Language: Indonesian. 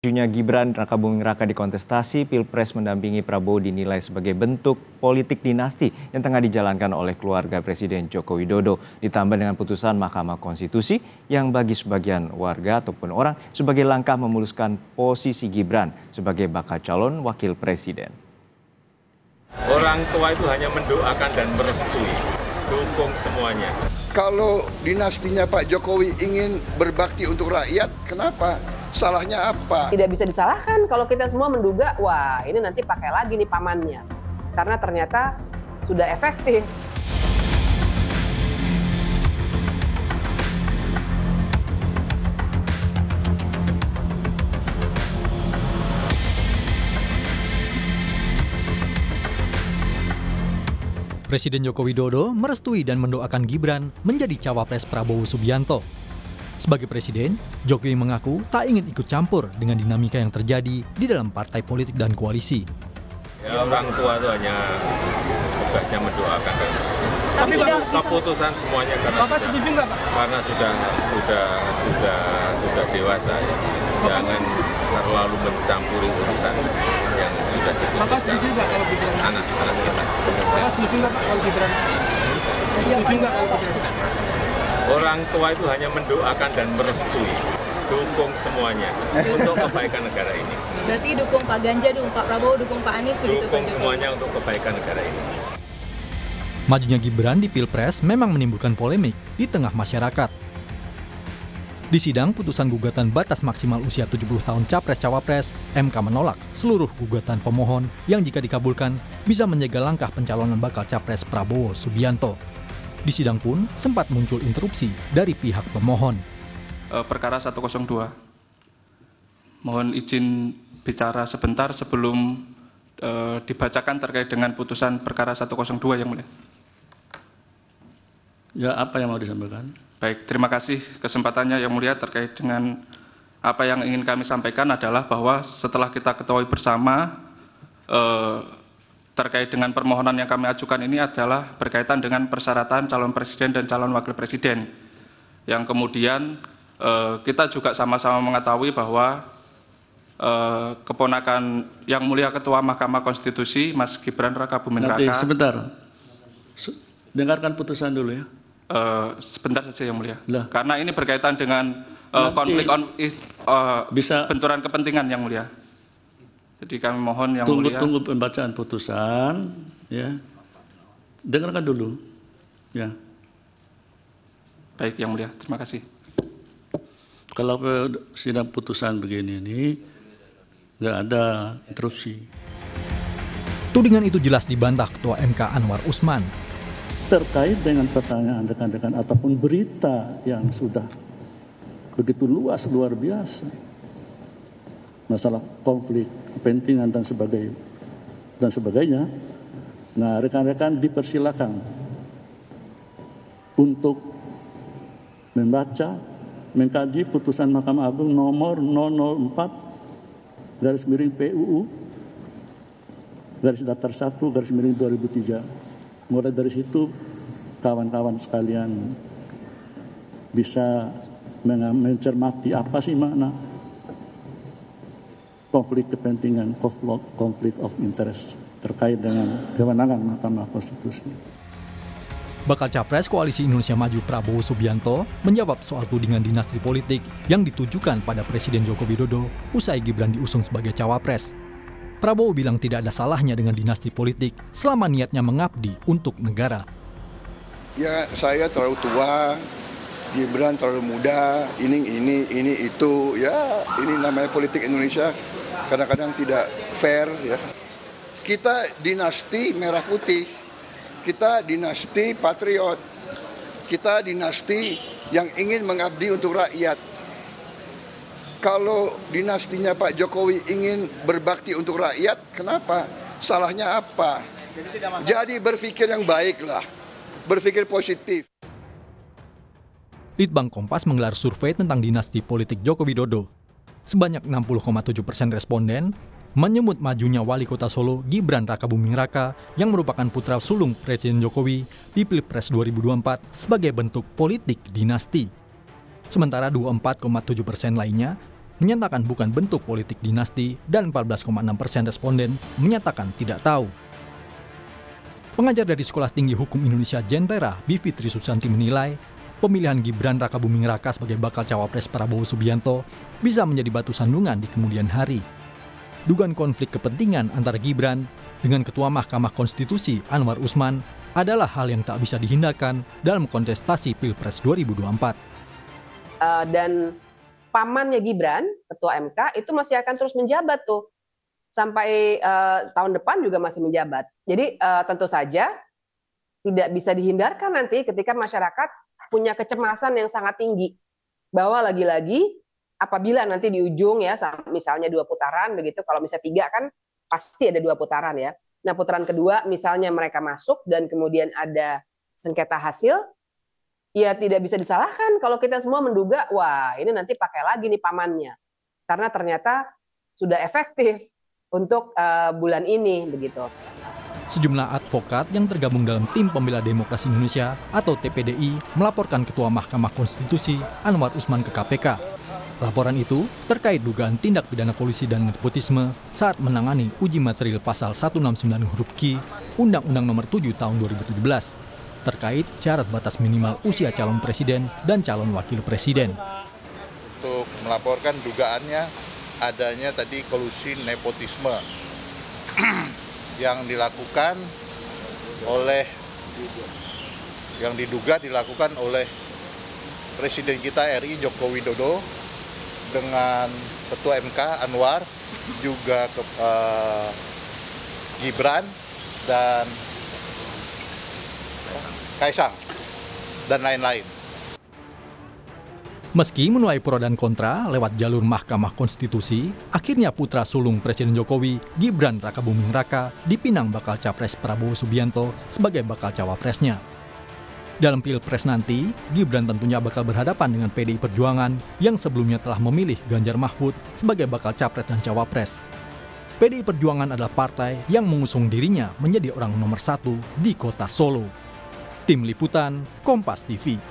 Majunya Gibran Rakabuming Raka di kontestasi Pilpres mendampingi Prabowo dinilai sebagai bentuk politik dinasti yang tengah dijalankan oleh keluarga Presiden Joko Widodo. Ditambah dengan putusan Mahkamah Konstitusi yang bagi sebagian warga ataupun orang sebagai langkah memuluskan posisi Gibran sebagai bakal calon wakil presiden. Orang tua itu hanya mendoakan dan merestui, dukung semuanya. Kalau dinastinya Pak Jokowi ingin berbakti untuk rakyat, kenapa? Salahnya apa? Tidak bisa disalahkan kalau kita semua menduga, wah ini nanti pakai lagi nih pamannya. Karena ternyata sudah efektif. Presiden Joko Widodo merestui dan mendoakan Gibran menjadi cawapres Prabowo Subianto. Sebagai presiden, Jokowi mengaku tak ingin ikut campur dengan dinamika yang terjadi di dalam partai politik dan koalisi. Ya, orang tua itu hanya tugasnya mendoakan dan merestui. Tapi keputusan semuanya karena sudah dewasa ya. Jangan terlalu mencampuri urusan yang sudah diputuskan anak-anak kita. Bapak setuju nggak kalau Gibran? Setuju nggak kalau Gibran? Orang tua itu hanya mendoakan dan merestui, dukung semuanya untuk kebaikan negara ini. Berarti dukung Pak Ganjar, dukung Pak Prabowo, dukung Pak Anies begitu? Dukung semuanya untuk kebaikan negara ini. Majunya Gibran di Pilpres memang menimbulkan polemik di tengah masyarakat. Di sidang putusan gugatan batas maksimal usia 70 tahun Capres-Cawapres, MK menolak seluruh gugatan pemohon yang jika dikabulkan bisa menjaga langkah pencalonan bakal Capres Prabowo Subianto. Di sidang pun sempat muncul interupsi dari pihak pemohon. Perkara 102. Mohon izin bicara sebentar sebelum dibacakan terkait dengan putusan perkara 102 yang mulia. Ya, apa yang mau disampaikan? Baik, terima kasih kesempatannya yang mulia. Terkait dengan apa yang ingin kami sampaikan adalah bahwa setelah kita ketahui bersama terkait dengan permohonan yang kami ajukan ini adalah berkaitan dengan persyaratan calon presiden dan calon wakil presiden. Yang kemudian kita juga sama-sama mengetahui bahwa keponakan yang mulia Ketua Mahkamah Konstitusi, Mas Gibran Rakabuming Raka. Nanti sebentar, dengarkan putusan dulu ya. Sebentar saja yang mulia. Lah. Karena ini berkaitan dengan konflik benturan kepentingan yang mulia. Jadi kami mohon yang mulia. Tunggu pembacaan putusan, ya. Dengarkan dulu, ya. Baik yang mulia, terima kasih. Kalau sidang putusan begini ini nggak ada interupsi. Tudingan itu jelas dibantah Ketua MK Anwar Usman. Terkait dengan pertanyaan rekan-rekan ataupun berita yang sudah begitu luas, luar biasa. Masalah konflik kepentingan dan sebagainya. Nah, rekan-rekan dipersilakan untuk membaca, mengkaji putusan Mahkamah Agung nomor 004/PUU _1/2003. Mulai dari situ kawan-kawan sekalian bisa mencermati apa sih makna konflik kepentingan, konflik of interest terkait dengan kewenangan Mahkamah Konstitusi. Bakal Capres Koalisi Indonesia Maju Prabowo Subianto menjawab soal tudingan dinasti politik yang ditujukan pada Presiden Joko Widodo usai Gibran diusung sebagai cawapres. Prabowo bilang tidak ada salahnya dengan dinasti politik selama niatnya mengabdi untuk negara. Ya, saya terlalu tua, Gibran terlalu muda, ini itu, ya ini namanya politik Indonesia. Kadang-kadang tidak fair ya. Kita dinasti merah putih, kita dinasti patriot, kita dinasti yang ingin mengabdi untuk rakyat. Kalau dinastinya Pak Jokowi ingin berbakti untuk rakyat, kenapa? Salahnya apa? Jadi berpikir yang baiklah, berpikir positif. Litbang Kompas menggelar survei tentang dinasti politik Joko Widodo. Sebanyak 60,7% responden menyebut majunya Wali Kota Solo Gibran Rakabuming Raka yang merupakan putra sulung Presiden Jokowi di Pilpres 2024 sebagai bentuk politik dinasti. Sementara 24,7% lainnya menyatakan bukan bentuk politik dinasti dan 14,6% responden menyatakan tidak tahu. Pengajar dari Sekolah Tinggi Hukum Indonesia Jentera, Bivitri Susanti menilai, pemilihan Gibran Rakabuming Raka sebagai bakal cawapres Prabowo Subianto bisa menjadi batu sandungan di kemudian hari. Dugaan konflik kepentingan antara Gibran dengan Ketua Mahkamah Konstitusi Anwar Usman adalah hal yang tak bisa dihindarkan dalam kontestasi Pilpres 2024. Dan pamannya Gibran, Ketua MK, itu masih akan terus menjabat tuh. Sampai tahun depan juga masih menjabat. Jadi tentu saja tidak bisa dihindarkan nanti ketika masyarakat punya kecemasan yang sangat tinggi. Bahwa lagi-lagi apabila nanti di ujung ya, misalnya 2 putaran begitu, kalau misalnya 3 kan pasti ada 2 putaran ya. Nah, putaran kedua misalnya mereka masuk dan kemudian ada sengketa hasil, ya tidak bisa disalahkan kalau kita semua menduga, wah ini nanti pakai lagi nih pamannya. Karena ternyata sudah efektif untuk bulan ini begitu. Sejumlah advokat yang tergabung dalam Tim Pembela Demokrasi Indonesia atau TPDI melaporkan Ketua Mahkamah Konstitusi Anwar Usman ke KPK. Laporan itu terkait dugaan tindak pidana polisi dan nepotisme saat menangani uji material pasal 169 huruf Q Undang-Undang Nomor 7 Tahun 2017 terkait syarat batas minimal usia calon presiden dan calon wakil presiden. Untuk melaporkan dugaannya adanya tadi kolusi nepotisme yang dilakukan oleh yang diduga dilakukan oleh Presiden kita RI Joko Widodo dengan Ketua MK Anwar, juga Gibran dan Kaisang dan lain-lain. Meski menuai pro dan kontra lewat jalur Mahkamah Konstitusi, akhirnya putra sulung Presiden Jokowi, Gibran Rakabuming Raka, dipinang bakal capres Prabowo Subianto sebagai bakal cawapresnya. Dalam Pilpres nanti, Gibran tentunya bakal berhadapan dengan PDI Perjuangan yang sebelumnya telah memilih Ganjar Mahfud sebagai bakal capres dan cawapres. PDI Perjuangan adalah partai yang mengusung dirinya menjadi orang nomor 1 di kota Solo. Tim Liputan, Kompas TV.